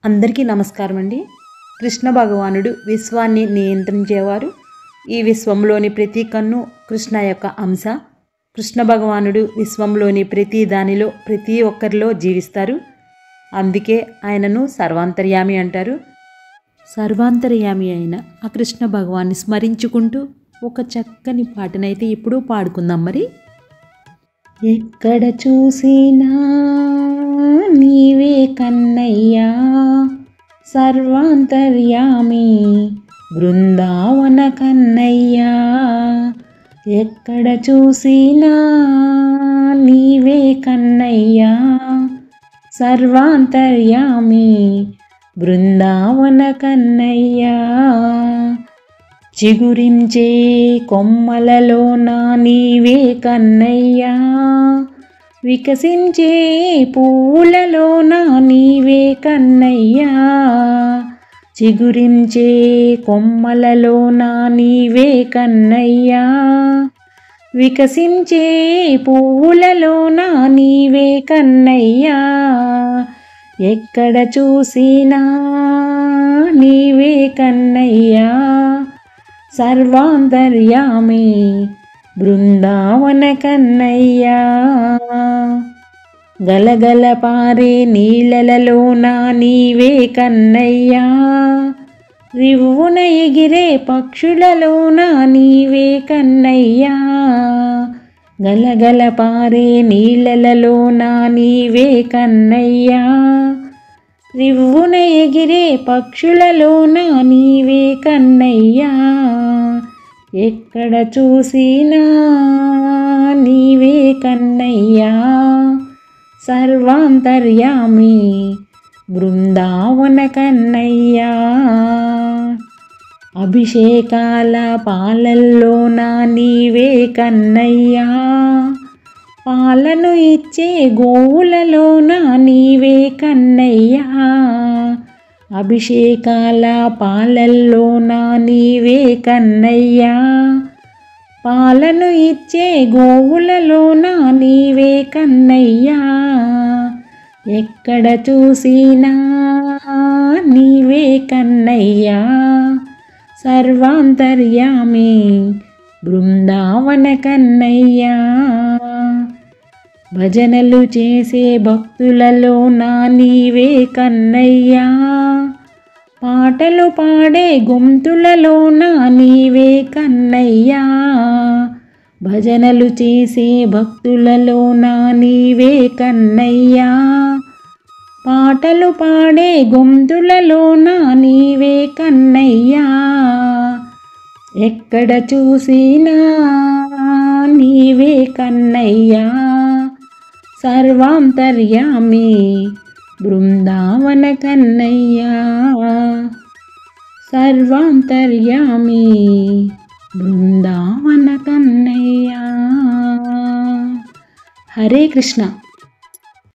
అందరికీ నమస్కారం అండి. కృష్ణ భగవానుడు విశ్వాన్ని నియంత్రించేవారు. ఈ విశ్వంలోని ప్రతి కన్ను కృష్ణ యొక్క అంశ. కృష్ణ భగవానుడు విశ్వంలోని ప్రతి దానిలో ప్రతి ఒక్కరిలో జీవిస్తారు. అందుకే ఆయనను సర్వాంతర్యామి అంటారు. సర్వాంతర్యామి అయిన ఆ కృష్ణ భగవాన్ని స్మరించుకుంటూ ఒక చక్కని పాటనైతే ఇప్పుడు పాడుకుందాం. మరి ఎక్కడ చూసినా నీవే కన్నయ్యా, సర్వాంతర్యామి బృందావన కన్నయ్యా. ఎక్కడ చూసినా నీవే కన్నయ్యా, సర్వాంతర్యామి బృందావన కన్నయ్యా. చిగురించే కొమ్మలలోన నీవే కన్నయ్యా, వికసించే పువ్వులలోన నీవే కన్నయ్యా. చిగురించే కొమ్మలలోన నీవే కన్నయ్యా, వికసించే పువ్వులలోన నీవే కన్నయ్యా. ఎక్కడ చూసినా నీవే కన్నయ్యా, సర్వాంతర్యామి బృందావన కన్నయ్యా. గలగల పారే నీళ్ళలోన నీవే కన్నయ్యా, రివ్వున ఎగిరే పక్షులలోన నీవే కన్నయ్యా. గలగల పారే నీళ్ళలోన నీవే కన్నయ్యా, రివ్వున ఎగిరే పక్షులలోన నీవే కన్నయ్యా. ఎక్కడ చూసినా నీవే కన్నయ్యా, సర్వాంతర్యామి బృందావన కన్నయ్యా. అభిషేకాల పాలల్లోన నీవే కన్నయ్యా, పాలను ఇచ్చే గోవులలోన నీవే కన్నయ్యా. అభిషేకాల పాలల్లోన నీవే కన్నయ్యా, పాలను ఇచ్చే గోవులలోన నీవే కన్నయ్యా. ఎక్కడ చూసినా నీవే కన్నయ్యా, సర్వాంతర్యామి బృందావన కన్నయ్యా. భజనలు చేసే భక్తులలోన నీవే కన్నయ్యా, పాటలు పాడే గొంతులలోన నీవే కన్నయ్యా. భజనలు చేసే భక్తులలోన నీవే కన్నయ్యా, పాటలు పాడే గొంతులలోన నీవే కన్నయ్యా. ఎక్కడ చూసినా నీవే కన్నయ్యా, సర్వాంతర్యామి బృందావన కన్నయ్యా. సర్వాంతర్యామి బృందావన కన్నయ్యా. హరే కృష్ణ.